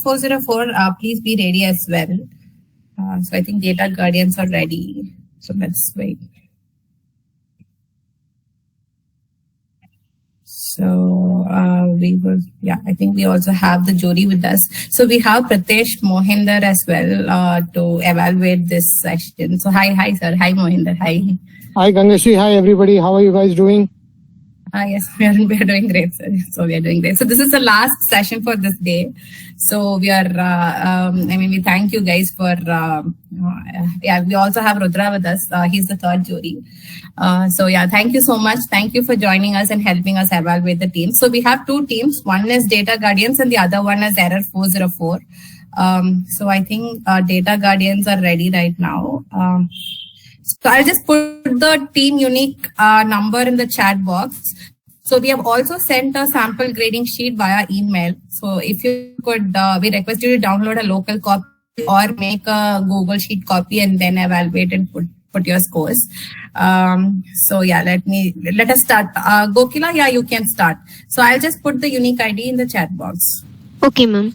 404, please be ready as well. So I think data guardians are ready. So let's wait. So I think we also have the jury with us. So we have Pratesh Mohinder as well to evaluate this session. So hi sir. Hi Mohinder. Hi. Hi Gangashri. Hi everybody. How are you guys doing? Yes, we are doing great, sir. So we are doing great. So this is the last session for this day. So we are, we thank you guys for, we also have Rudra with us. He's the third jury. Thank you so much. Thank you for joining us and helping us evaluate the teams. So we have two teams. One is Data Guardians and the other one is Error 404. So I think Data Guardians are ready right now. So I'll just put the team unique number in the chat box. So we have also sent a sample grading sheet via email. So if you could, we request you to download a local copy or make a Google Sheet copy and then evaluate and put your scores. Let us start. Gokila, you can start. So I'll just put the unique ID in the chat box. Okay, ma'am.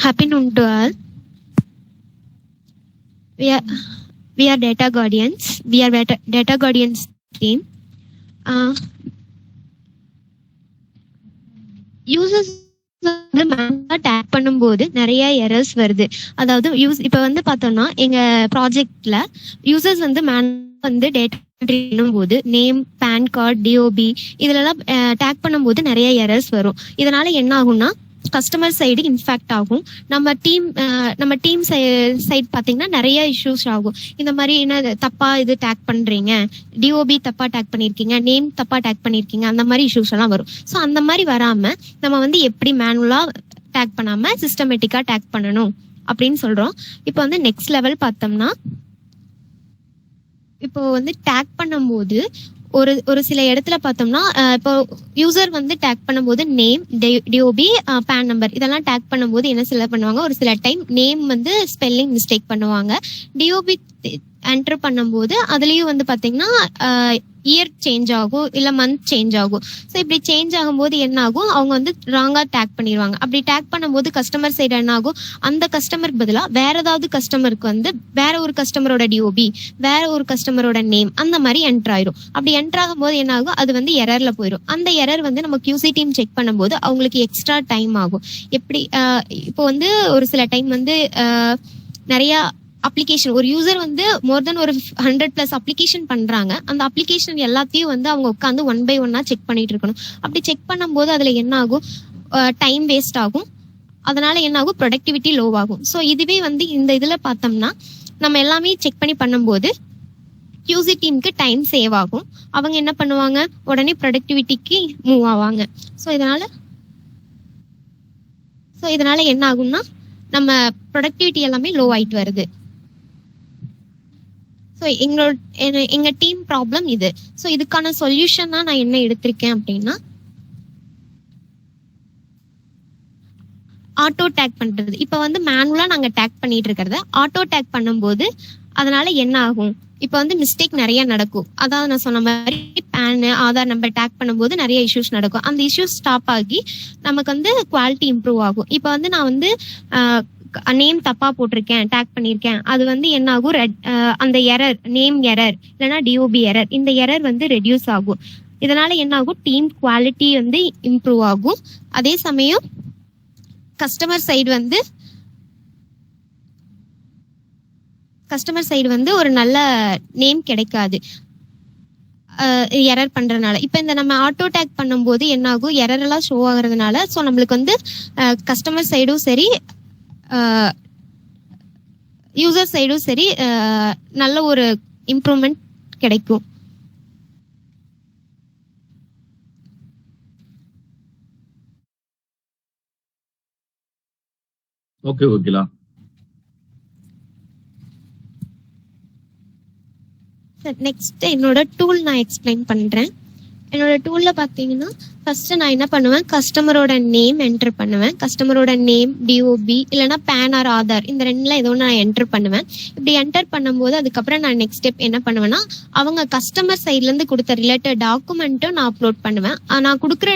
Happy noon to all. We are Data Guardians. We are Data Guardians team. Users take பண்ணும்போது நிறைய errors வருது. அதாவது இப்ப வந்து பார்த்தோம்னா எங்க ப்ராஜெக்ட்ல users வந்து டேட்டா போது நேம், பேன் கார்டு, டிஓபி இதுலலாம் டேக் பண்ணும்போது நிறைய எரர்ஸ் வரும். இதனால என்ன ஆகும்னா கஸ்டமர் சைடு இன்ஃபேக்ட் ஆகும். நம்ம டீம் சைடு பாத்தீங்கன்னா நிறைய இஷ்யூஸ் ஆகும். இந்த மாதிரி என்ன தப்பா இது டேக் பண்றீங்க, டிஓபி தப்பா டேக் பண்ணிருக்கீங்க, நேம் தப்பா டேக் பண்ணிருக்கீங்க, அந்த மாதிரி இஷ்யூஸ் எல்லாம் வரும். ஸோ அந்த மாதிரி வராம நம்ம வந்து எப்படி மேனுவலா டேக் பண்ணாம சிஸ்டமேட்டிக்கா டேக் பண்ணணும் அப்படின்னு சொல்றோம். இப்போ வந்து நெக்ஸ்ட் லெவல் பார்த்தோம்னா, இப்போ வந்து டேக் பண்ணும்போது ஒரு சில இடத்துல பார்த்தோம்னா இப்போ யூசர் வந்து டேக் பண்ணும்போது நேம், டிஓபி, பேன் நம்பர் இதெல்லாம் டேக் பண்ணும்போது என்ன சில பண்ணுவாங்க, ஒரு சில டைம் நேம் வந்து ஸ்பெல்லிங் மிஸ்டேக் பண்ணுவாங்க. டிஓபி என்டர் பண்ணும்போது அதுலயும் வந்து பாத்தீங்கன்னா இயர் சேஞ்ச் ஆகும், இல்ல மந்த் சேஞ்ச் ஆகும். ஸோ இப்படி சேஞ்ச் ஆகும்போது என்ன ஆகும், அவங்க வந்து ராங்கா டேக் பண்ணிடுவாங்க. அப்படி டேக் பண்ணும்போது கஸ்டமர் சைடு என்ன ஆகும், அந்த கஸ்டமருக்கு பதிலா வேற ஏதாவது கஸ்டமருக்கு வந்து வேற ஒரு கஸ்டமரோட டிஓபி, வேற ஒரு கஸ்டமரோட நேம் அந்த மாதிரி என்டர் ஆயிரும். அப்படி என்டர் ஆகும்போது என்ன ஆகும், அது வந்து எரர்ல போயிடும். அந்த எரர் வந்து நம்ம QC டீம் செக் பண்ணும்போது அவங்களுக்கு எக்ஸ்ட்ரா டைம் ஆகும். எப்படி இப்போ வந்து ஒரு சில டைம் வந்து நிறைய அப்ளிகேஷன், ஒரு யூசர் வந்து மோர் தென் ஒரு 100+ அப்ளிகேஷன் பண்றாங்க. அந்த அப்ளிகேஷன் எல்லாத்தையும் வந்து அவங்க உட்காந்து 1 by 1 செக் பண்ணிட்டு இருக்கணும். அப்படி செக் பண்ணும்போது அதுல என்ன ஆகும், டைம் வேஸ்ட் ஆகும். அதனால என்ன ஆகும், ப்ரொடக்டிவிட்டி லோ ஆகும். ஸோ இதுவே வந்து இந்த இதுல பார்த்தோம்னா நம்ம எல்லாமே செக் பண்ணி பண்ணும்போது QC டீமுக்கு டைம் சேவ் ஆகும். அவங்க என்ன பண்ணுவாங்க, உடனே ப்ரொடக்டிவிட்டிக்கு மூவ் ஆவாங்க. ஸோ இதனால என்ன ஆகும்னா நம்ம ப்ரொடக்டிவிட்டி எல்லாமே லோ ஆயிட்டு வருது. ஸோ எங்க டீம் ப்ராப்ளம் இது. ஸோ இதுக்கான சொல்யூஷன் தான் நான் என்ன எடுத்திருக்கேன் அப்படின்னா, ஆட்டோ டேக் பண்றது. இப்ப வந்து மேனுவலா நாங்க டேக் பண்ணிட்டு இருக்கிறத ஆட்டோ டேக் பண்ணும்போது அதனால என்ன ஆகும், இப்ப வந்து மிஸ்டேக் நிறைய நடக்கும். அதாவது நான் சொன்ன மாதிரி பேன், ஆதார் நம்பர் டேக் பண்ணும்போது நிறைய இஷ்யூஸ் நடக்கும். அந்த இஷ்யூஸ் ஸ்டாப் ஆகி நமக்கு வந்து குவாலிட்டி இம்ப்ரூவ் ஆகும். இப்ப வந்து நான் வந்து நேம் தப்பா போட்டிருக்கேன், டேக் பண்ணிருக்கேன், அது வந்து என்ன ஆகும், அந்த எரர், நேம் எரர் இல்லைன்னா டிஓபி எரர், இந்த எரர் வந்து ரெடியூஸ் ஆகும். இதனால என்ன ஆகும், டீம் குவாலிட்டி வந்து இம்ப்ரூவ் ஆகும். அதே சமயம் கஸ்டமர் சைடு வந்து ஒரு நல்ல நேம் கிடைக்காது எரர் பண்றதுனால. இப்ப இந்த நம்ம ஆட்டோ டேக் பண்ணும்போது என்ன ஆகும், எரர் எல்லாம் ஷோ ஆகுறதுனால ஸோ நம்மளுக்கு வந்து கஸ்டமர் சைடும் சரி யூசர் சைடும் சரி நல்ல ஒரு இம்ப்ரூவ்மெண்ட் கிடைக்கும். ஓகே ஓகேலா. சார் நெக்ஸ்ட் என்னோட டூல் நான் எக்ஸ்பிளைன் பண்றேன். என்னோட டூல்ல பாத்தீங்கன்னா ஃபர்ஸ்ட் நான் என்ன பண்ணுவேன், கஸ்டமரோட நேம் என்டர் பண்ணுவேன். கஸ்டமரோட நேம், டிஓபி இல்லைன்னா பேன் ஆர் ஆதார், இந்த ரெண்டுல ஏதோ நான் என்டர் பண்ணுவேன். இப்படி என்டர் பண்ணும்போது அதுக்கப்புறம் நான் நெக்ஸ்ட் ஸ்டெப் என்ன பண்ணுவேன்னா, அவங்க கஸ்டமர் சைட்ல இருந்து கொடுத்த ரிலேட்டட் டாக்குமெண்ட்டும் நான் அப்லோட் பண்ணுவேன். நான் கொடுக்குற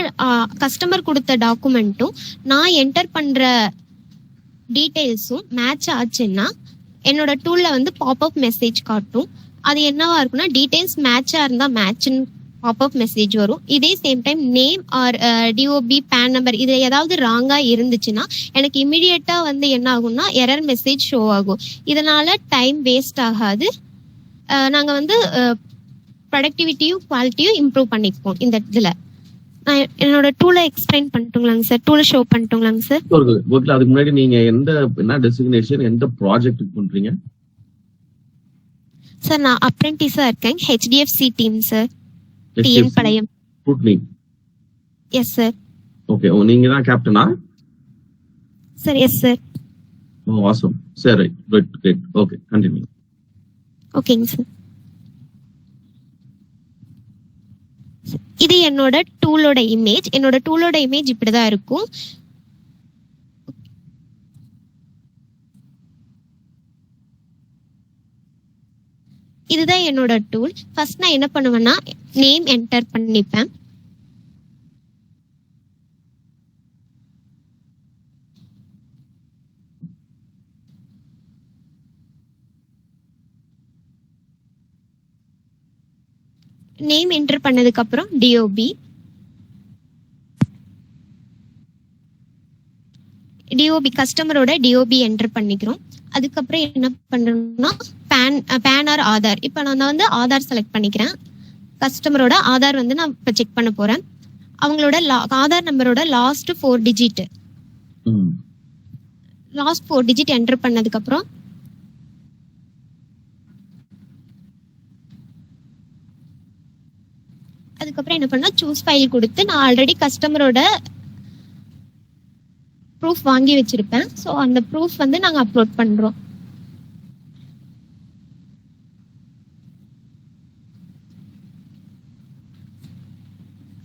கஸ்டமர் கொடுத்த டாக்குமெண்ட்டும் நான் என்டர் பண்ற டீடைல்ஸும் மேட்ச் ஆச்சுன்னா என்னோட டூல்ல வந்து பாப்அப் மெசேஜ் காட்டும். அது என்னவா இருக்குன்னா, டீடைல்ஸ் மேட்சா இருந்தா மேட்ச்னு பாப்அப் மெசேஜ் வரும். இதே same time name or DOB PAN number இது ஏதாவது ராங்கா இருந்துச்சுன்னா எனக்கு இமிடியட்டா வந்து என்ன ஆகும்னா எரர் மெசேஜ் ஷோ ஆகும். இதனால டைம் வேஸ்ட் ஆகாது. நாங்க வந்து ப்ரொடக்டிவிட்டியும் குவாலிட்டியும் இம்ப்ரூவ் பண்ணிக்குவோம். இந்த இதுல நான் என்னோட டூலை எக்ஸ்பிளைன் பண்ணிட்டுங்களாங்க சார், டூலை ஷோ பண்ணிட்டுங்களாங்க சார். அதுக்கு முன்னாடி நீங்க என்ன டெசிக்னேஷன் எந்த ப்ராஜெக்ட் பண்றீங்க சார்? நான் அப்ரெண்டிஸா இருக்கேன், ஹெச்டிஎஃப்சி டீம் சார், டிஎன் பழையம். Yes sir. ஓகே, நீங்க தான் கேப்டனா? Sir yes sir. Oh awesome. சரி, குட். Okay, continue. ஓகேங்க சார். இது என்னோட டூலோட இமேஜ். என்னோட டூலோட இமேஜ் இப்படிதான் இருக்கும். இதுதான் என்னோட டூல். ஃபர்ஸ்ட் நான் என்ன பண்ணுவேன்னா நேம் என்டர் பண்ணிப்பேன். நேம் என்டர் பண்ணதுக்கு அப்புறம் டிஓபி கஸ்டமரோட டிஓபி என்டர் பண்ணிக்கிறோம். அதுக்கப்புறம் என்ன பண்றோம்னா பேன் ஆர் ஆதார். இப்போ நான் வந்து ஆதார் செலக்ட் பண்ணிக்கிறேன். கஸ்டமரோட ஆதார் வந்து நான் இப்போ செக் பண்ண போறேன். அவங்களோட ஆதார் நம்பரோட லாஸ்ட் 4 டிஜிட் என்டர் பண்ணதுக்கு அப்புறம் அதுக்கப்புறம் என்ன பண்ணா சூஸ் ஃபைல் கொடுத்து நான் ஆல்ரெடி கஸ்டமரோட ப்ரூஃப் வாங்கி வச்சிருப்பேன். ஸோ அந்த ப்ரூஃப் வந்து நாங்கள் அப்லோட் பண்றோம்.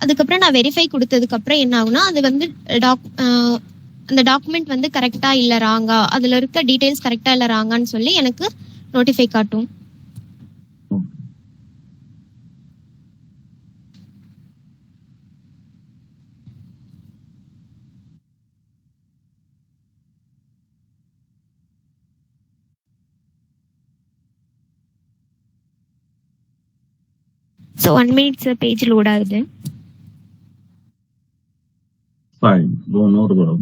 அதுக்கப்புறம் நான் வெரிஃபை கொடுத்ததுக்கு அப்புறம் என்ன ஆகுனா, அது வந்து அந்த டாக்குமெண்ட் வந்து கரெக்டா இல்ல ராங்கா, அதுல இருக்க டீடைல்ஸ் கரெக்டா இல்ல ராங்கான்னு சொல்லி எனக்கு நோட்டிஃபை காட்டும். So 1 minute sir, page load ஆகுது. Fine, no problem.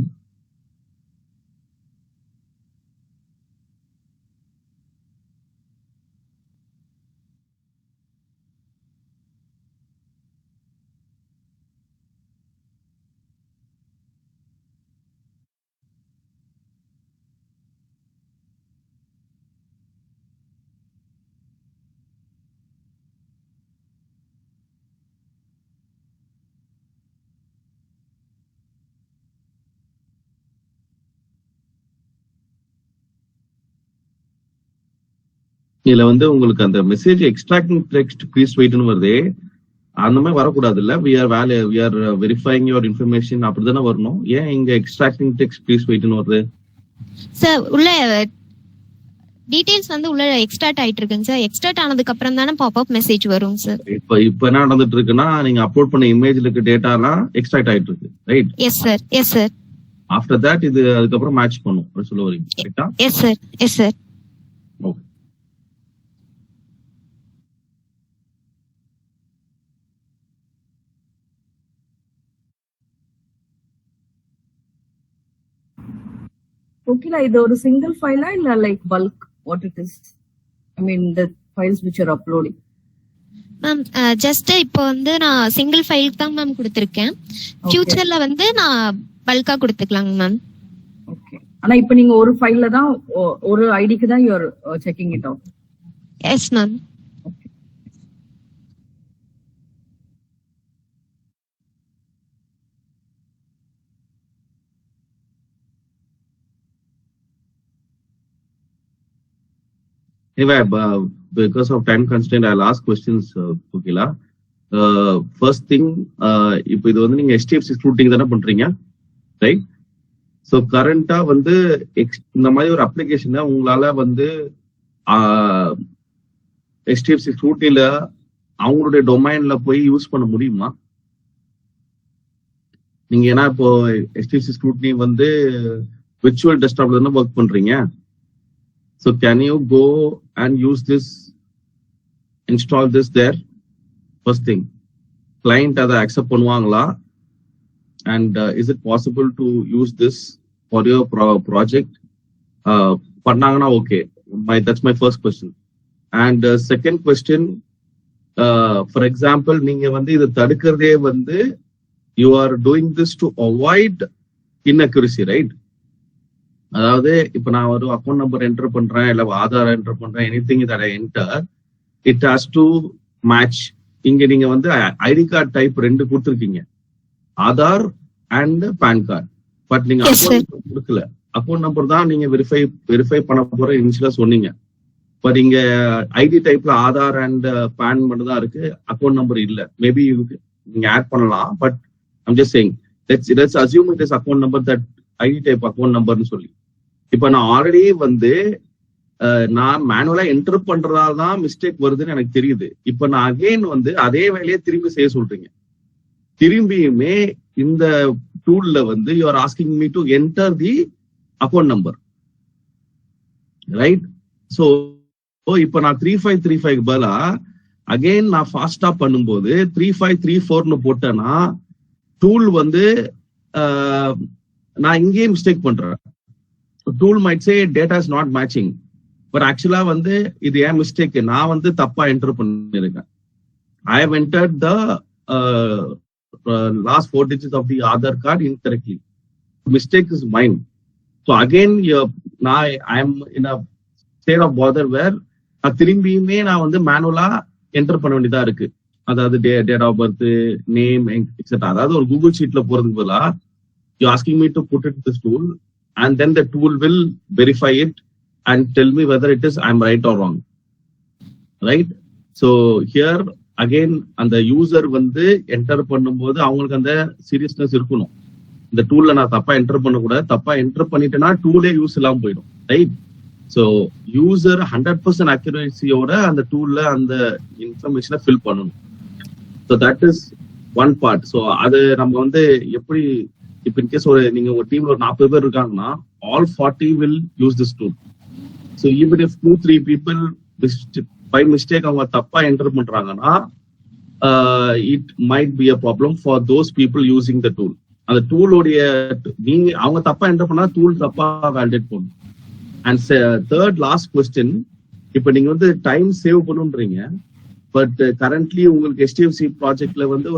இதுல வந்து உங்களுக்கு அந்த மெசேஜ் எக்ஸ்ட்ராக்டிங் டெக்ஸ்ட் ப்ளீஸ் வெயிட்னு வருதே, அந்த மாதிரி வரக்கூடாது இல்ல? we are verifying your information அப்படிதானே வரணும். ஏன் இங்க எக்ஸ்ட்ராக்டிங் டெக்ஸ்ட் ப்ளீஸ் வெயிட்னு வருது? சார் உள்ள டீடைல்ஸ் வந்து உள்ள எக்ஸ்ட்ராக்ட் ஆயிட்டு இருக்குங்க சார். எக்ஸ்ட்ராக்ட் ஆனதுக்கு அப்புறம் தானே பாப்அப் மெசேஜ் வரும் சார். இப்போ என்ன நடந்துட்டு இருக்குன்னா, நீங்க அப்லோட் பண்ண இமேஜ்ல இருக்க டேட்டாலாம் எக்ஸ்ட்ராக்ட் ஆயிட்டு இருக்கு, right? Yes sir. After that இது அதுக்கப்புறம் மேட்ச் பண்ணும் அப்படி சொல்ல வரீங்க, கரெக்ட்டா? S sir. ஓகே. Okay, இது ஒரு single file இல்ல like bulk what it is? I mean the files which are uploading. Ma'am just இப்போ வந்து நான் சிங்கிள் ஃபைல் தான் மேம் கொடுத்திருக்கேன். ஃபியூச்சர்ல வந்து நான் பல்கா கொடுத்துக்கலாங்க மேம். ஓகே. ஆனா இப்போ நீங்க ஒரு ஃபைல்ல தான் ஒரு ஐடிக்கு தான் you are checking it out. Yes ma'am. Anyway, because of time constraint, I'll ask questions, Kokila. First thing, இப்போ இது வந்து நீங்க HDFC ஸ்க்ரூட்டிங் தானே பண்றீங்க, ரைட்? ஸோ கரண்டா வந்து இந்த மாதிரி ஒரு அப்ளிகேஷனை உங்களால வந்து HDFC ஸ்க்ரூட்டில அவங்களுடைய டொமைன்ல போய் யூஸ் பண்ண முடியுமா? நீங்க ஏன்னா இப்போ HDFC ஸ்க்ரூட்டினி வந்து விர்ச்சுவல் டெஸ்க்டாப்ல தானே ஒர்க் பண்றீங்க. So can you go and use this, install this there? First thing, client அதை அக்செப்ட் பண்ணுவாங்களா? And is it possible to use this for your project? Pannangana, okay. That's my first question. And second question, for example, neenga vandu idu tadukradhe vandu you are doing this to avoid inaccuracy, right? அதாவது இப்போ நான் ஒரு account number enter பண்றேன், இல்ல Aadhaar enter பண்றேன், anything that I enter, it has to match. இங்க நீங்க வந்து ஐடி கார்டு டைப் 2 கொடுத்துருக்கீங்க, Aadhaar and PAN card. But நீங்க அக்கௌண்ட் கொடுக்கல, அக்கௌண்ட் நம்பர் தான் நீங்க வெரிஃபை பண்ண போற இனிஷியலா சொன்னீங்க. பட் இங்க ஐடி டைப்ல ஆதார் அண்ட் பேன் மட்டும் தான் இருக்கு, அக்கௌண்ட் நம்பர் இல்ல. மேபி நீங்க ஆட் பண்ணலாம், but I'm just saying let's assume it is account number, that ID type account நம்பர்னு சொல்லி. இப்ப நான் ஆல்ரெடி வந்து நான் மேனுவலா என்டர் பண்றதால தான் மிஸ்டேக் வருதுன்னு எனக்கு தெரியுது. இப்ப நான் அகைன் வந்து அதே வேலையை திரும்பி செய்ய சொல்றீங்க. திரும்பியுமே இந்த டூல்ல வந்து you are asking me to enter the account number, right? So இப்ப நான் 3535 பதிலா அகைன் நான் ஃபாஸ்டா பண்ணும்போது 3534னு போட்டேன்னா டூல் வந்து நான் இங்கேயே மிஸ்டேக் பண்றேன். Tool might say data is not matching, but ஆக்சுவலா வந்து இது ஏன் மிஸ்டேக், நான் வந்து தப்பா என்டர் பண்ணிருக்கேன். I have entered the last 4 digits of the Aadhaar card incorrectly. Mistake is mine. So again, I am in a state of bother where திரும்பியுமே நான் வந்து மேனுவலா என்டர் பண்ண வேண்டியதா இருக்கு. அதாவது date of birth, name, etcetera. அதாவது ஒரு கூகுள் ஷீட்ல போறதுக்கு பதிலா you asking me to put it this tool, and then the tool will verify it and tell me whether it is I'm right or wrong, right? So here again, அந்த user வந்து enter பண்ணும்போது அவங்களுக்கு அந்த seriousness இருக்கணும். இந்த டூல்ல நான் தப்பா enter பண்ணக்கூடாது, தப்பா என்டர் பண்ணிட்டேன்னா டூலே யூஸ் இல்லாம போயிடும், ரைட்? ஸோ யூசர் 100% அக்யூரேசியோட அந்த டூல்ல அந்த இன்ஃபர்மேஷனை ஃபில் பண்ணணும். So that is one part. So அது நம்ம வந்து எப்படி, இப்போ இன்கேஸ் நீங்க உங்க டீம்ல ஒரு 40 பேர் இருக்காங்கன்னா all 40 will use this tool. So even if 2-3 people by mistake அவங்க தப்பா என்டர் பண்றாங்கன்னா it might be a problem for those people using the tool. அந்த டூலோடைய நீங்க அவங்க தப்பா என்டர் பண்ணா டூல் தப்பா வேலிடேட் பண்ணும். அண்ட் தேர்ட் லாஸ்ட் கொஸ்டின், இப்போ நீங்க வந்து டைம் சேவ் பண்ணுன்றீங்க, பட் கரண்ட்லி உங்களுக்கு HDFC ப்ராஜெக்ட்ல வந்து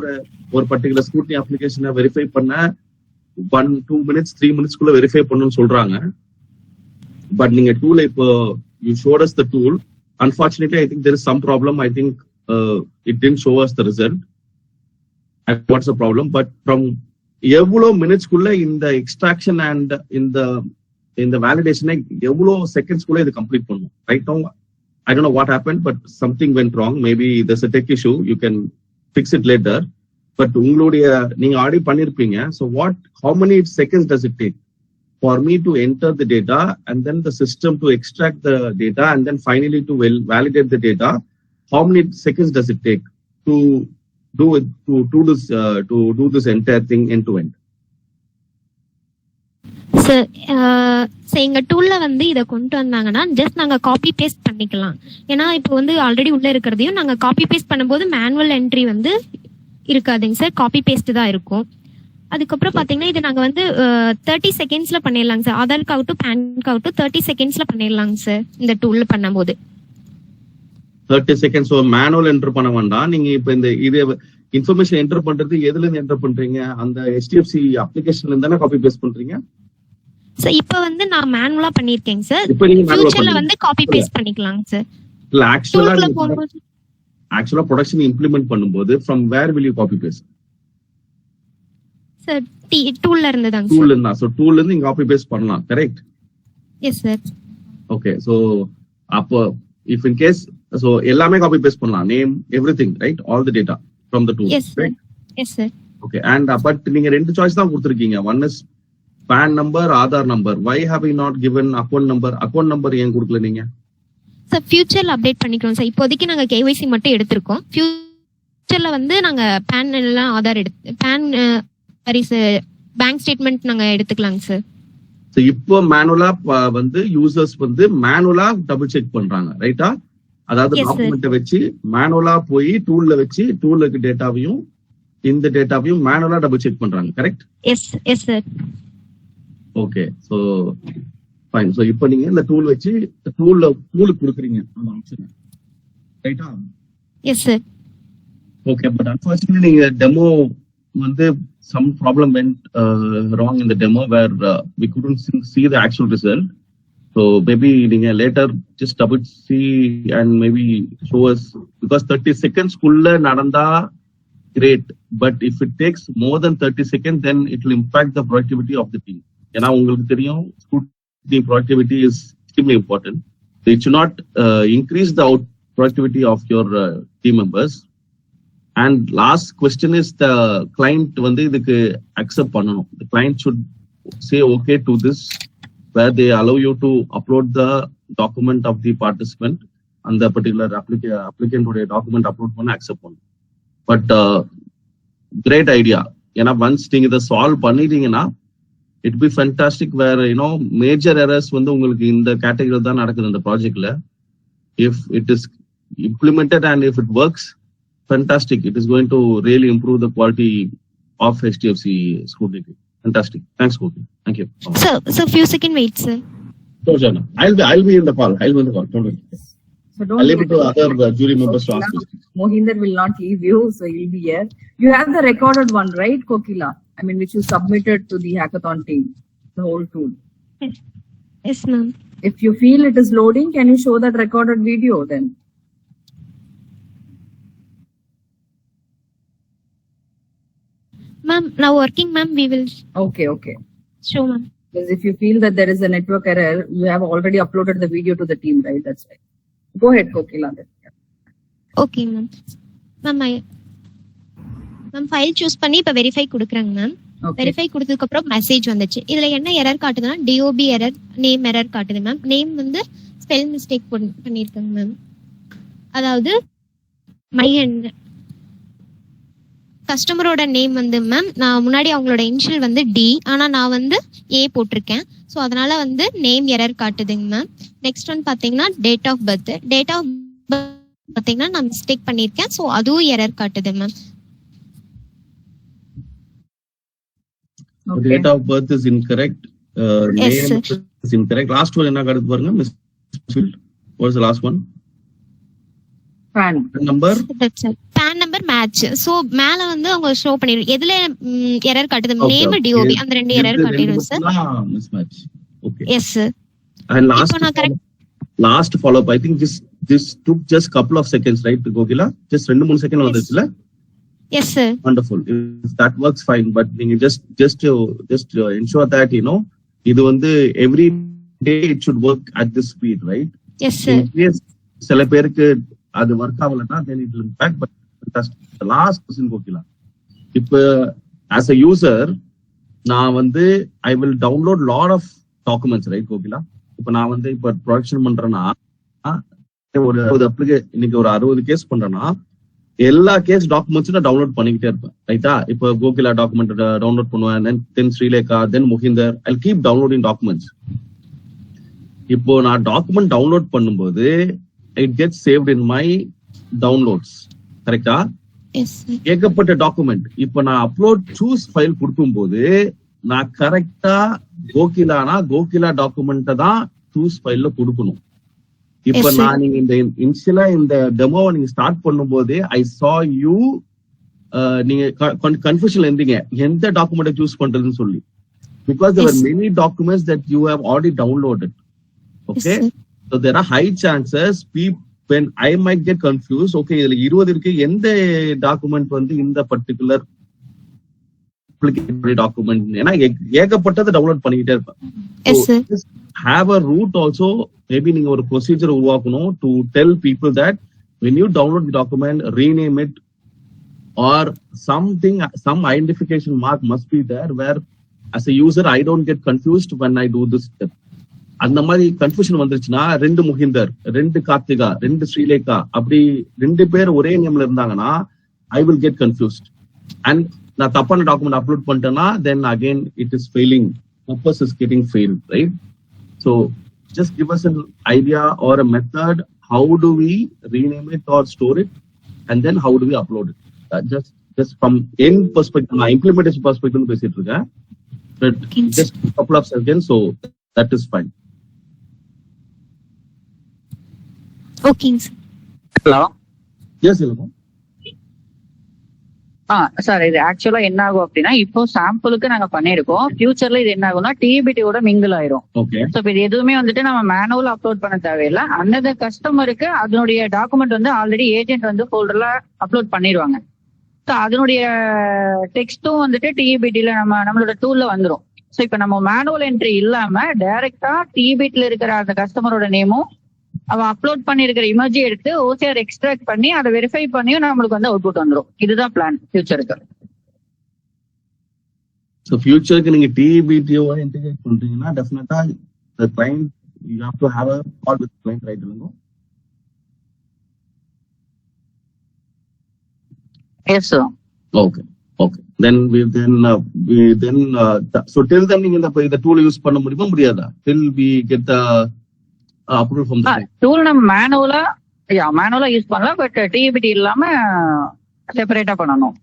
ஒரு பர்டிகுலர் ஸ்க்ரூட்டினி அப்ளிகேஷனை வெரிஃபை பண்ண 1-2 minutes 3 minutes குள்ள வெரிஃபை பண்ணணும்னு சொல்றாங்க. பட் நீங்க டூல இப்போ you showed us the tool. Unfortunately, I think there is some problem. I think it didn't show us the result. What's the problem? But from எவ்வளோ மினிட்ஸ்க்குள்ள இந்த எக்ஸ்ட்ராக்ஷன் அண்ட் இந்த வேலிடேஷனை எவ்வளோ செகண்ட்ஸ்க்குள்ள இது கம்ப்ளீட் பண்ணும்? Right now I don't know what happened, but something went wrong. Maybe there's a tech issue. You can fix it later. But உங்களுடைய நீங்க already பண்ணிருப்பீங்க. So how many seconds does it take for me to enter the data and then the system to extract the data and then finally to validate the data? How many seconds does it take to do this entire thing end to end? எங்க டூல்ல வந்து இதை கொண்டு வந்தாங்கன்னா just நாங்க copy paste பண்ணிக்கலாம். ஏன்னா இப்போ வந்து ஆல்ரெடி உள்ள இருக்கிறதையும் நாங்க காப்பி பேஸ்ட் பண்ணும்போது மேனுவல் என்ட்ரி வந்து இருக்காதுங்க சார், காப்பி பேஸ்ட் தான் இருக்கும். அதுக்கப்புறம் பாத்தீங்கன்னா இது நாங்க வந்து 30 secondsல பண்ணிடலாங்க சார். ஆதார்க்காகட்டும் பேனுக்காகட்டும் 30 secondsல பண்ணிடலாங்க சார் இந்த டூல்ல பண்ணும்போது. 30 seconds. மேனுவல் என்டர் பண்ண வேண்டாம். நீங்க இப்ப இந்த இது இன்ஃபர்மேஷன் என்டர் பண்றது எதுல இருந்து என்டர் பண்றீங்க? அந்த HDFC அப்ளிகேஷன்ல இருந்து தானே காப்பி பேஸ்ட் பண்றீங்க? சார் இப்போ வந்து நான் மேனுவலா பண்ணிருக்கேங்க சார். ஃபியூச்சர்ல வந்து காப்பி பேஸ்ட் பண்ணிக்கலாங்க சார். இல்ல ஆக்சுவலா ப்ரொடக்ஷன் இம்ப்ளிமெண்ட் பண்ணும்போது from where will you copy paste? Sir டூல்ல இருந்து தாங்க. டூல்ல இருந்தா சோ டூல்ல இருந்து நீங்க காப்பி பேஸ்ட் பண்ணலாம், correct? Yes sir. Okay, so அப்போ if in case So எல்லாமே காப்பி பேஸ்ட் பண்ணலாம், name everything, right, all the data from the tool, yes sir. Yes sir. Okay. And but நீங்க 2 சாய்ஸ் தான் கொடுத்துருக்கீங்க. One is PAN number, Aadhaar number. Why have you not given account number? Account number ஏன் கொடுக்கல நீங்க? Sir ஃபியூச்சர்ல update பண்ணிக்கிறோம் sir. இப்போதைக்கு நாங்க KYC மட்டும் எடுத்திருக்கோம். ஃபியூச்சர்ல வந்து நாங்க பேன் எல்லாம் ஆதார் பேன் பேங்க் ஸ்டேட்மெண்ட் நாங்க எடுத்துக்கலாங்க சார். So இப்போ மேனுவலா வந்து யூசர்ஸ் வந்து மேனுவலா டபுள் செக் பண்றாங்க, ரைட்டா? அதாவது Yes, sir. டாக்குமெண்ட்டை வச்சு மேனுவலா போய் டூல்ல வச்சு டூலுக்கு டேட்டாவையும் இந்த டேட்டாவையும் மேனுவலா டபுள் செக் பண்றாங்க, correct? Yes yes sir. Okay. So fine. So இப்போ நீங்க இந்த டூல் வச்சு டூலுக்கு கொடுக்குறீங்க அந்த ஆப்ஷன், ரைட்டா? S sir. Okay. But unfortunately நீங்க டெமோ வந்து some problem went wrong in the demo where we couldn't see the actual result. So maybe நீங்க later just double see and maybe show us, because 30 seconds குள்ள நடந்தா great, but if it takes more than 30 seconds then it will impact the productivity of the team. ஏன்னா உங்களுக்கு தெரியும் scrutiny productivity is extremely important. So it should not increase the productivity of your team members. And last question is the client வந்து இதுக்கு accept பண்ணணும். The client should say okay to this, where they allow you to upload the document of the participant and the particular applicant உடைய document upload பண்ண accept பண்ணணும். But great idea. ஏன்னா once நீங்க இதை solve பண்ணிட்டீங்கன்னா it be fantastic, where major errors வந்து உங்களுக்கு இந்த கேட்டகரியில் தான் நடக்குது இந்த ப்ராஜெக்ட்ல. If it is implemented and if it works, fantastic. It is going to really improve the quality of HDFC scrutiny. Fantastic. Thanks, Gopi. Thank you. So few second wait, sir. Sure, Jana. I'll be in the call. Don't worry. So don't I'll leave it to worry. other jury members to ask questions. Mohinder will not leave you, so he'll be here. You have the recorded one, right, Kokila? I mean, which you submitted to the hackathon team, the whole tool. Yes, ma'am. If you feel it is loading, can you show that recorded video then? Ma'am, now working, ma'am. We will Okay. show, ma'am. Because if you feel that there is a network error, you have already uploaded the video to the team, right? That's right. Go ahead, Kokila. Okay, ma'am. Ma'am, file choose பண்ணி இப்ப verify கொடுக்குறேங்க ma'am. Okay. Verify கொடுத்ததுக்கு அப்புறம் message வந்துச்சு. இதுல என்ன error காட்டுதுன்னா DOB error, name error காட்டுது மேம். நேம் வந்து ஸ்பெல் மிஸ்டேக் பண்ணிருக்கேங்க மேம். அதாவது கஸ்டமரோட நேம் வந்து மேம், நான் முன்னாடி அவங்களோட இனிஷியல் வந்து D, ஆனா நான் வந்து A போட்டிருக்கேன். ஸோ அதனால வந்து நேம் எரர் காட்டுதுங்க மேம். நெக்ஸ்ட் வந்து பாத்தீங்கன்னா டேட் ஆஃப் பர்த் பாத்தீங்கன்னா நான் மிஸ்டேக் பண்ணிருக்கேன். ஸோ அதுவும் எரர் காட்டுது ma'am. Okay. Date of birth is incorrect. Yes, Name sir. is incorrect. Last one என்ன காட்டுது பாருங்க, Miss Field. What is the last one? Fan. Number? PAN number match. So மேல வந்து அவங்க ஷோ பண்ணிரு. எதுல எரர் காட்டுது? Okay, name okay. DOB அந்த ரெண்டு எரர் காட்டிரும் sir. Mismatch. Okay. Yes sir. And இப்போ நான் correct last follow up, I think this took just couple of seconds, right, Kokila? Just 2-3 seconds வந்துச்சுல? Yes sir. Wonderful. If that works fine, but நீங்க just to ensure that இது வந்து every day it should work at this speed, right? Yes sir. In case சில பேருக்கு அது work ஆகலன்னா then it will impact. But fantastic. The last question, Kokila. இப்ப as a user நான் வந்து I will download lot of documents, right, Kokila? இப்ப நான் வந்து இப்ப ப்ரொடக்ஷன் பண்றேன்னா ஒரு இன்னைக்கு ஒரு 60 கேஸ் பண்றேன்னா எல்லா கேஸ் டாக்குமெண்ட்ஸும் நான் டவுன்லோட் பண்ணிக்கிட்டே இருப்பேன், ரைட்டா? இப்போ கோகிலா டாக்குமெண்ட் டவுன்லோட் பண்ணுவேன், then Sreelekha, then Mohinder. I keep downloading documents. இப்போ நான் டாக்குமெண்ட் டவுன்லோட் பண்ணும்போது it gets saved in my downloads, கரெக்டா? Yes sir. ஏகப்பட்ட டாக்குமெண்ட். இப்போ நான் அப்லோட் சூஸ் ஃபைல் கொடுக்கும்போது நான் கரெக்டா கோகிலா டாக்குமெண்ட்டை தான் சூஸ் ஃபைல்ல கொடுக்கணும். இப்ப Yes, sir. நான் நீங்க இந்த இனிஷியலா இந்த டெமோவை நீங்க ஸ்டார்ட் பண்ணும்போதே ஐ சா யூ நீங்க கன்ஃபியூஷன்ல இருந்தீங்க எந்த டாக்குமெண்ட் சூஸ் பண்றதுன்னு சொல்லி. Because there are Yes. Many documents that you have already downloaded. Okay, so there are high chances when I might get confused. ஓகே, இதுல 20 இருக்கு, எந்த டாக்குமெண்ட் வந்து இந்த பர்டிகுலர் டாக்குமெண்ட்? ஏன்னா ஏகப்பட்டதை டவுன்லோட் பண்ணிக்கிட்டே இருப்பேன். Yes sir. have a route also. Maybe நீங்க ஒரு ப்ரொசீஜர் உருவாக்கணும் to tell people that when you download the document, rename it, or something, some identification mark must be there where as a user I don't get confused when I do this step. அந்த மாதிரி confusion வந்துருச்சுன்னா 2 முகிந்தர், 2 கார்த்திகா, 2 ஸ்ரீலேகா, அப்படி 2 பேர் ஒரே நேம்ல இருந்தாங்கன்னா I will get confused. And நான் தப்பான டாக்குமெண்ட் அப்லோட் பண்ணிட்டேன்னா then again it is failing. Purpose is getting failed, right? So just give us an idea or a method. How do we rename it or store it? And then how do we upload it? Just from end perspective, my implementation perspective பேசிட்டு இருக்கேன். But just a couple of seconds, so that is fine. ஓகேங்க sir. Hello. Yes, Ilmo. Sir இது ஆக்சுவலா என்ன ஆகும் அப்படின்னா, இப்போ சாம்பிளுக்கு நாங்க பண்ணிருக்கோம். ஃபியூச்சர்ல இது என்ன ஆகும்னா டிபிடியோட மிங்கிள் ஆயிரும். Okay. சோ இது எதுவுமே வந்துட்டு நம்ம மேனுவலா அப்லோட் பண்ண தேவையில்லை. அந்த கஸ்டமருக்கு அதனுடைய டாக்குமெண்ட் வந்து ஆல்ரெடி ஏஜென்ட் வந்து ஃபோல்டர்ல அப்லோட் பண்ணிடுவாங்க. ஸோ அதனுடைய டெக்ஸ்டும் வந்துட்டு டிபிடில நம்மளோட டூல்ல வந்துடும். ஸோ இப்போ நம்ம மேனுவல் என்ட்ரி இல்லாம டைரக்டா டிபிடில இருக்கிற அந்த கஸ்டமரோட நேமும் அவன் அப்லோட் பண்ணிருக்கிற இமேஜை எடுத்து ஓசிஆர் எக்ஸ்ட்ராக்ட் பண்ணி அதை வெரிஃபை பண்ணியும் நம்மளுக்கு வந்து அவுட்புட் வந்துடும். இதுதான் பிளான் ஃபியூச்சருக்கு. So ஃபியூச்சருக்கு நீங்க டிபிடியோட இன்டகிரேட் பண்றீங்கன்னா டெஃபினட்டா the client, you have to have a call with the client, right? Ilmo? Yes sir. Okay. Then so till then நீங்க இந்த tool யூஸ் பண்ண முடியாதா? Till we get the approval from the tool நம்ம மேனுவலா use பண்ணலாம். But DBT இல்லாம செப்பரேட்டா பண்ணணும்.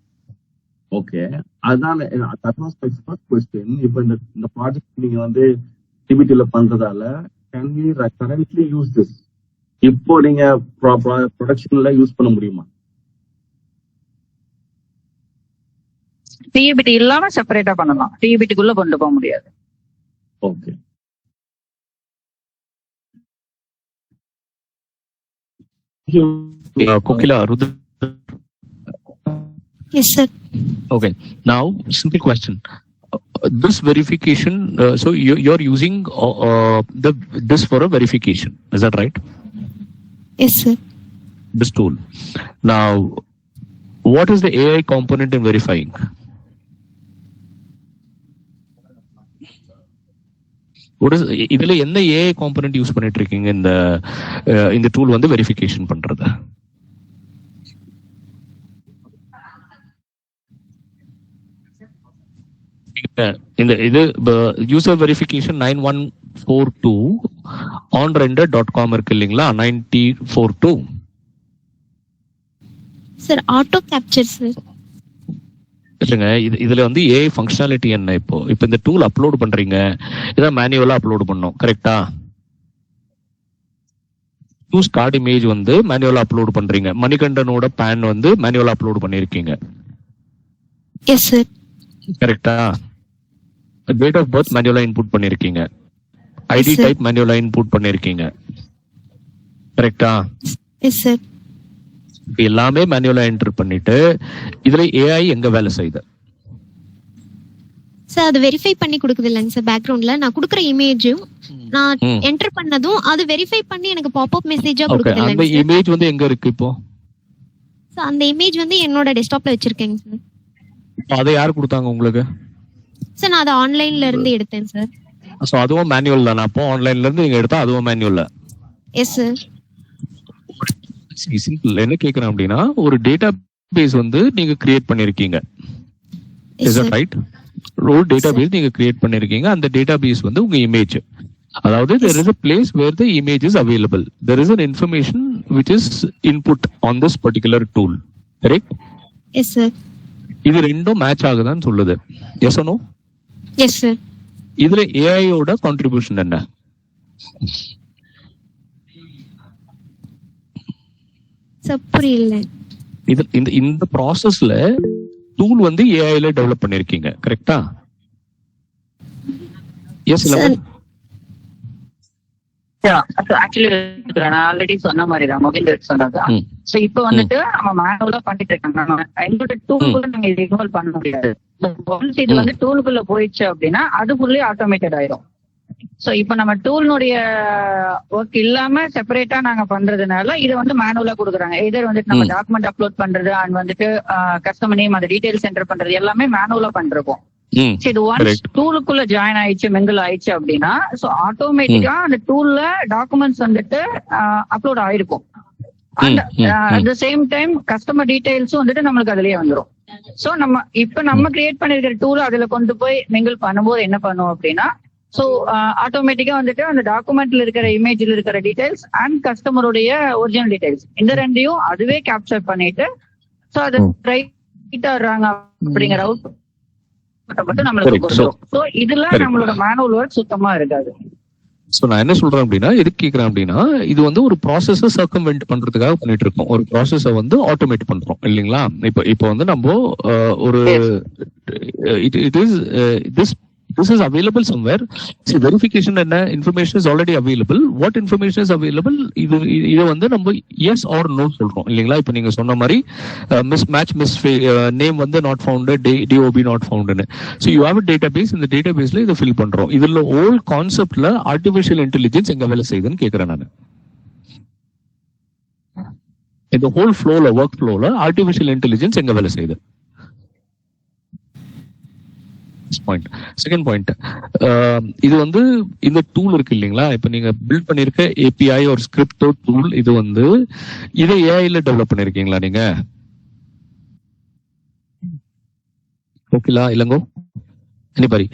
Okay, அதான் that was my first question. இப்போ இந்த ப்ராஜெக்ட் நீங்க வந்து டிபிடில பண்றதால can we currently use this? இப்போ நீங்க ப்ரொடக்ஷன்ல யூஸ் பண்ண முடியுமா? டிபிடி இல்லாம செப்பரேட்டா பண்ணலாம். டிபிடிக்குள்ள கொண்டு போக முடியாது. Okay. Kokila, Rudra. Yes sir. Okay. Now, simple question. This verification, so you're using this for a verification. Is that right? Yes sir. This tool. Now, what is the AI component in verifying? இதுல என்ன AI component use பண்ணிட்டு இருக்கீங்க இந்த tool வந்து verification பண்றது? இந்த இது user verification 9142 onrender.com இருக்கு இல்லீங்களா? 9042 சார் ஆட்டோ கேப்சர் சார். இல்லைங்க, இதுல வந்து ஏஐ ஃபங்க்ஷனாலிட்டி என்ன? இப்போ இந்த டூல் அப்லோட் பண்றீங்க, இதான் மேனுவலா அப்லோட் பண்ணோம், கரெக்டா? யூஸ் கார்டு இமேஜ் வந்து மேனுவலா அப்லோட் பண்றீங்க, மணிகண்டனோட பேன் வந்து மேனுவலா அப்லோட் பண்ணிருக்கீங்க. Yes sir. கரெக்டா? டேட் ஆஃப் பர்த் மேனுவலா இன்புட் பண்ணிருக்கீங்க, ஐடி டைப் மேனுவலா இன்புட் பண்ணிருக்கீங்க, கரெக்டா? Yes sir. எல்லாமே மேனுவலா என்டர் பண்ணிட்டு இதுல ஏஐ எங்க வேலை செய்யுது? சார் அது வெரிஃபை பண்ணி கொடுக்குது இல்லைங்க சார். பேக்ரவுண்ட்ல நான் கொடுக்குற இமேஜும் நான் என்டர் பண்ணதும் அது வெரிஃபை பண்ணி எனக்கு பாப்அப் மெசேஜா கொடுக்குது இல்லைங்க சார். அந்த இமேஜ் வந்து எங்க இருக்கு இப்போ? சார் அந்த இமேஜ் வந்து என்னோட டெஸ்க்டாப்ல வச்சிருக்கேங்க சார். அதை யார் கொடுத்தாங்க உங்களுக்கு? சார் நான் அதை ஆன்லைன்ல இருந்து எடுத்தேன் சார். சோ அதுவும் மேனுவல் தானா? அப்போ ஆன்லைன்ல இருந்து நீங்க எடுத்தா அதுவும் மேனுவல்? Yes sir. சிம்பிள். என்ன கேக்குறேன் அப்படின்னா, ஒரு டேட்டா பேஸ் வந்து நீங்க கிரியேட் பண்ணிருக்கீங்க, இஸ் தட் ரைட்? ஒரு டேட்டா பேஸ் நீங்க கிரியேட் பண்ணிருக்கீங்க. அந்த டேட்டா பேஸ் வந்து உங்க இமேஜ், அதாவது there is a place where the image is available, there is an information which is input on this particular tool, correct? Yes sir. இது ரெண்டும் match ஆகுதான்னு சொல்லுது. Yes or no? Yes sir. இதுல AI ஓட contribution என்ன? புரியல. இந்த ப்ராசஸ்ல டூல் வந்து ஏஐல டெவலப் பண்ணிருக்கீங்க, கரெக்டா? எஸ் இல்ல? ஆக்சுவலி நான் ஆல்ரெடி சொன்ன மாதிரி தான், மொபைல் சொன்னதான். சோ இப்போ வந்துட்டு நம்ம மேனுவலா பண்ணிட்டு இருக்காங்க. எங்களோட டூலுக்குள்ள நீங்க இது இன்வால்வ் பண்ண முடியாது. ஒன்ஸ் இது வந்து டூலுக்குள்ள போயிடுச்சு அப்படின்னா அது ஃபுல்லி ஆட்டோமேட்டட் ஆயிரும். சோ இப்ப நம்ம டூல்னுடைய ஒர்க் இல்லாம செப்பரேட்டா நாங்க பண்றதுனால இதை வந்து மேனுவலா கொடுக்குறாங்க. எதர் வந்துட்டு நம்ம டாக்குமெண்ட் அப்லோட் பண்றது அண்ட் வந்துட்டு கஸ்டமர் நேம் அந்த டீடைல்ஸ் என்டர் பண்றது எல்லாமே மேனுவலா பண்றோம். இது ஒன்ஸ் டூலுக்குள்ள ஜாயின் ஆயிடுச்சு மிங்கிள் ஆயிடுச்சு அப்படின்னா சோ ஆட்டோமேட்டிக்கா அந்த டூல்ல டாக்குமெண்ட்ஸ் வந்துட்டு அப்லோட் ஆயிருக்கும். And at the same time customer டீடைல்ஸும் வந்துட்டு நம்மளுக்கு அதுலயே வந்துடும். சோ நம்ம கிரியேட் பண்ணிருக்கிற டூல் அதுல கொண்டு போய் மிங்கிள் பண்ணும்போது என்ன பண்ணுவோம் அப்படின்னா சோ ஆட்டோமேட்டிக்கா வந்துட்டு அந்த டாக்குமெண்ட்ல இருக்கிற இமேஜ்ல இருக்கிற டீடைல்ஸ் அண்ட் கஸ்டமருடைய ஒரிஜினல் டீடைல்ஸ் இந்த ரெண்டையும் அதுவே கேப்சர் பண்ணிட்டு சோ அது ரைட்டா வர்றாங்க அப்படிங்கிற அவுட் மட்டும் நம்மளுக்கு கொடுக்கும். சோ இதுல நம்மளோட மேனுவல் ஒர்க் சுத்தமா இருக்காது. சோ நான் என்ன சொல்றேன் அப்படின்னா எதுக்கு கேக்குறேன் அப்படின்னா இது வந்து ஒரு ப்ராசஸ சர்க்கம்வென்ட் பண்றதுக்காக பண்ணிட்டு இருக்கோம். ஒரு ப்ராசஸ வந்து ஆட்டோமேட் பண்றோம் இல்லைங்களா? இப்போ வந்து நம்ம ஒரு it is this is available somewhere. See, verification and information is already available. What information is available? இது வந்து நம்ம yes or no சொல்றோம் இல்லைங்களா? இப்போ நீங்க சொன்ன மாதிரி mismatch name வந்து not found, DOB not found ன்னு. So you have a database, இந்த டேட்டாபேஸ்ல இதை ஃபில் பண்றோம். இதுல ஓல் கான்செப்ட்ல ஆர்டிஃபிஷியல் இன்டெலிஜென்ஸ் எங்க வேலை செய்யுதுன்னு கேக்குறேன் நான். இந்த ஹோல் ஃப்ளோல ஒர்க் ஃப்ளோல ஆர்டிஃபிஷியல் இன்டெலிஜென்ஸ் எங்க வேலை செய்யுது? பாயிண்ட். செகண்ட் பாயிண்ட், இது வந்து இந்த டூல் இருக்கு இல்லைங்களா? இப்ப நீங்க பில்ட் பண்ணிருக்க ஏபிஐ ஒரு ஸ்கிரிப்டோ டூல் இது வந்து இதை ஏஐல டெவலப் பண்ணிருக்கீங்களா நீங்க? ஓகேலா இல்லங்கோ எனிபடி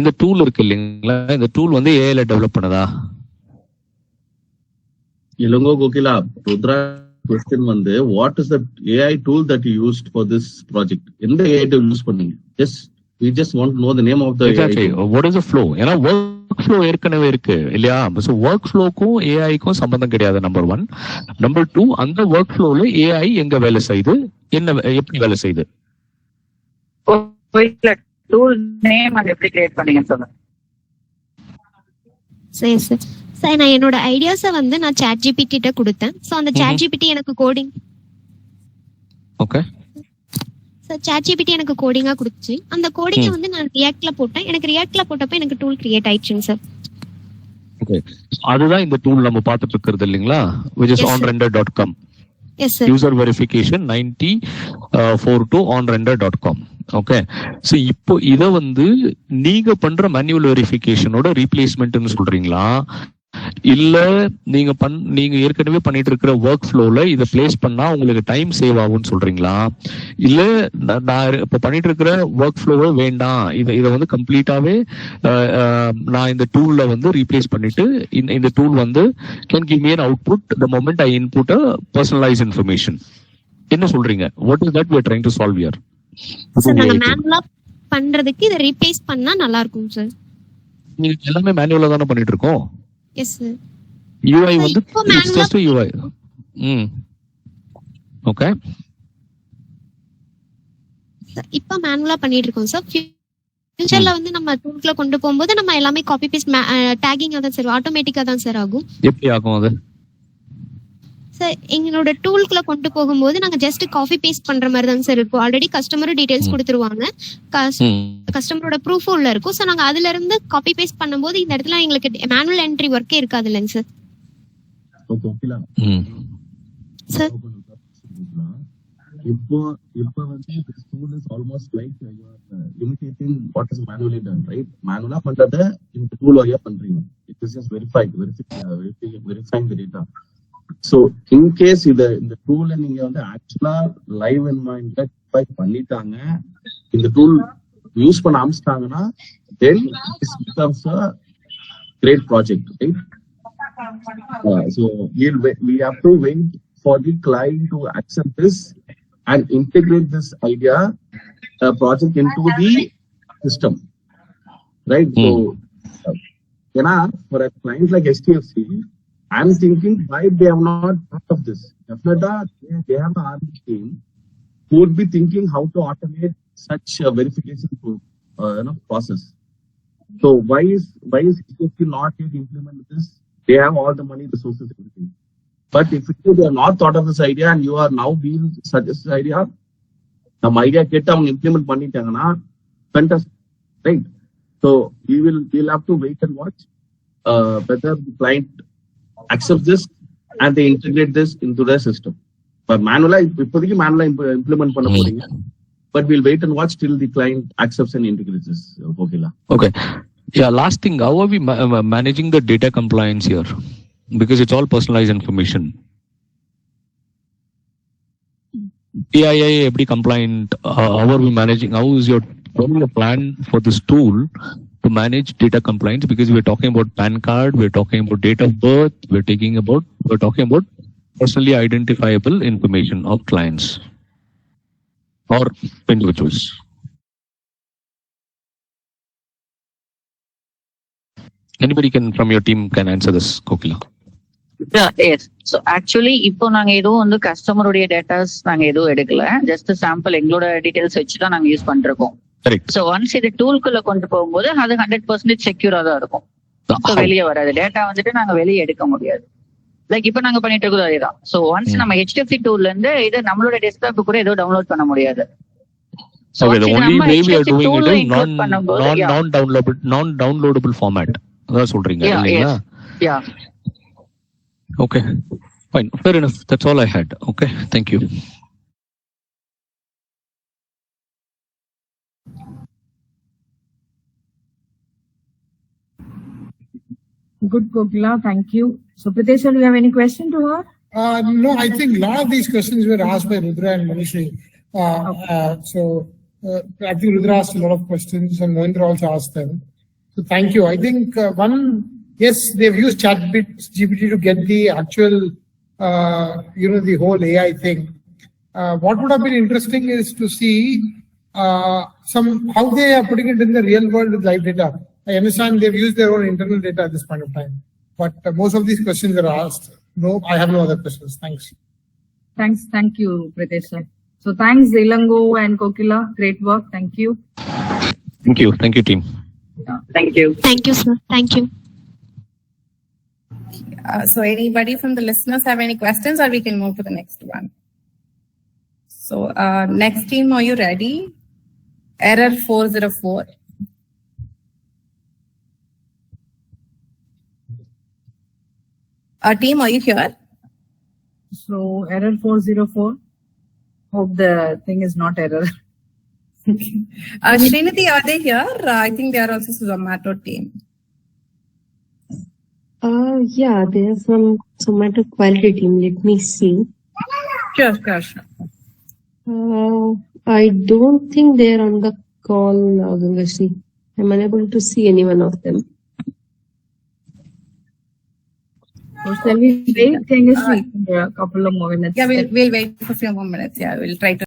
இந்த டூல் இருக்கு இல்லைங்களா? இந்த டூல் வந்து ஏஐல டெவலப் பண்ணதா? இல்லங்கோ கோகிலா, ருத்ரா question வந்து what is the AI tool that you used for this project? எந்த AI tool யூஸ் பண்ணீங்க? We just want to know the name of the exactly. AI. What is the flow? ஏன்னா work flow ஏற்கனவே இருக்கு இல்லையா? So work flowக்கும் AIக்கும் சம்பந்தம் கிடையாது number 1. Number 2, அந்த work flowல AI எங்க வேலை செய்யுது, என்ன எப்படி வேலை செய்யுது? டூல் நேம் அண்ட் எப்படி கிரியேட் பண்ணீங்கன்னு சொல்லுங்க. சரி சார். சார் நான் என்னோட ஐடியாஸை வந்து நான் ChatGPT கிட்ட கொடுத்தேன். ஸோ அந்த ChatGPT எனக்கு கோடிங் ஓகே சார் ChatGPT எனக்கு கோடிங்கா கொடுத்துச்சு. அந்த கோடிங்கை வந்து நான் ரியாக்ட்ல போட்டேன். எனக்கு ரியாக்ட்ல போட்டப்ப எனக்கு டூல் கிரியேட் ஆயிடுச்சுங்க சார். ஓகே, அதுதான் இந்த டூல் நம்ம பார்த்துட்டு இருக்கிறது இல்லைங்களா? which is onrender.com. Yes sir. user verification 9042 onrender.com. Okay, so இப்போ இத வந்து நீங்க பண்ற மேனுவல் வெரிஃபிகேஷனோட ரீப்ளேஸ்மெண்ட்னு சொல்றீங்களா, இல்ல நீங்க ஏற்கனவே பண்ணிட்டு இருக்கிற ஒர்க் ஃப்ளோல இதை பிளேஸ் பண்ணா உங்களுக்கு டைம் சேவ் ஆகும்னு சொல்றீங்களா, இல்ல நான் இப்ப பண்ணிட்டு இருக்கிற ஒர்க் ஃப்ளோவே வேண்டாம் இதை வந்து கம்ப்ளீட்டாவே நான் இந்த டூல்ல வந்து ரீப்ளேஸ் பண்ணிட்டு இந்த டூல் வந்து can give me an output the moment I input a personalized information? என்ன சொல்றீங்க? what is that we are trying to solve here? Sir நாங்க மேனுவலா பண்றதுக்கு இதை ரீப்ளேஸ் பண்ணா நல்லா இருக்கும் சார். நீங்க எல்லாமே மேனுவலா தானே பண்ணிட்டு இருக்கோம். Yes sir. UI வந்து it's just a UI. Okay, இப்போ மேனுவலா பண்ணிட்டு இருக்கோம் சார். ஃபியூச்சர்ல வந்து நம்ம டூல்ல கொண்டு போகும்போது நம்ம எல்லாமே காப்பி பேஸ்ட் டேகிங் அதான் சார் ஆட்டோமேட்டிக்கா தான் சார் ஆகும். எப்படி ஆகும் அது? சார் எங்களோட டூல்குள்ள கொண்டு போகும்போது நாங்க ஜஸ்ட் காப்பி பேஸ்ட் பண்ற மாதிரி தான் சார் இருக்கும். ஆல்ரெடி கஸ்டமர் டீடைல்ஸ் கொடுத்துருவாங்க, கஸ்டமரோட ப்ரூஃப் உள்ள இருக்கும். ஸோ நாங்க அதுல இருந்து காப்பி பேஸ்ட் பண்ணும்போது இந்த இடத்துல எங்களுக்கு மேனுவல் என்ட்ரி ஒர்க்கே இருக்காது இல்லைங்க சார். சார் இப்போ வந்து this tool is almost like you are imitating what is manually done, right? manually பண்றத இந்த tool வழியா பண்றீங்க. it is just verifying the data. So in case இந்த டூல நீங்க வந்து ஆக்சுவலா லைவ் என்வாயன்மெண்ட்ல டிப்ளாய் பண்ணிட்டாங்க, இந்த டூல் யூஸ் பண்ண ஆரம்பிச்சிட்டாங்கன்னா then this becomes a great project, right? So we have to wait for the client to accept this and integrate this idea project into the system, right? So for a client like HDFC, I'm thinking why they have not thought of this. Definitely, they have an R&D team who would be thinking how to automate such a verification process. So why is HDFC not yet implemented this? They have all the money, resources, everything. But if they have not thought of this idea and you are now being suggest this idea, the idea get implement பண்ணிட்டாங்கன்னா fantastic, right? So we'll have to wait and watch whether the client accepts this and they integrate this into their system. But manually implement பண்ண போறீங்க. But we'll wait and watch till the client accepts and integrates this. Kokila. Okay. Yeah, last thing, how are we managing the data compliance here? Because it's all personalized information. PII every compliant, how are we managing? How is your plan for this tool to manage data compliance? Because we're talking about PAN card, we're talking about date of birth, we're talking about personally identifiable information of clients or individuals. Anybody from your team can answer this, Kokila. Yes. So actually இப்போ நாங்க எதுவும் வந்து கஸ்டமருடைய datas நாங்க எதுவும் எடுக்கல, just sample எங்களோட details வச்சு தான் நாங்க யூஸ் பண்றோம். ஸோ ஒன்ஸ் இது டூல்குள்ள கொண்டு போகும்போது அது 100% செக்யூரா தான் இருக்கும். வெளியே வராது டேட்டா வந்துட்டு நாங்க வெளியே எடுக்க முடியாது. லைக் இப்போ நாங்க பண்ணிட்டு இருக்கிறது அதேதான். ஸோ ஒன்ஸ் நம்ம HDFC டூல்ல இருந்து இது நம்மளோட டெஸ்க்டாப் கூட ஏதோ டவுன்லோட் பண்ண முடியாது. Okay, the only way we are doing it is non-downloadable format. அதான் சொல்றீங்க இல்லையா? Yeah. Okay, fine, fair enough. That's all I had. Okay, thank you. Good, Kokila. Thank you. So, Pritesh, do you have any question to her? No, I think a lot of these questions were asked by Rudra and Manishri. I think Rudra asked a lot of questions and Mohinder also asked them. So thank you. I think yes, they've used ChatGPT to get the actual, the whole AI thing. What would have been interesting is to see how they are putting it in the real world with live data. I understand they've used their own internal data at this point of time, but most of these questions are asked. No, I have no other questions. Thanks. Thank you, Pritesh. So thanks, Ilango and Kokila. Great work. Thank you. Thank you, team. Thank you. Thank you, sir. Thank you. So anybody from the listeners have any questions, or we can move to the next one? So next team, are you ready? Error 404. Team, are you here? So error 404. Hope the thing is not error. Okay. Srinidhi, are they here? I think they are also Zomato team. Yeah, they are from Zomato quality team. Let me see. Sure. I don't think they are on the call, Gangashri. I'm unable to see any one of them. So shall we wait? Can you see for a couple of more minutes? Yeah, we'll wait for a few more minutes. Yeah, we'll try to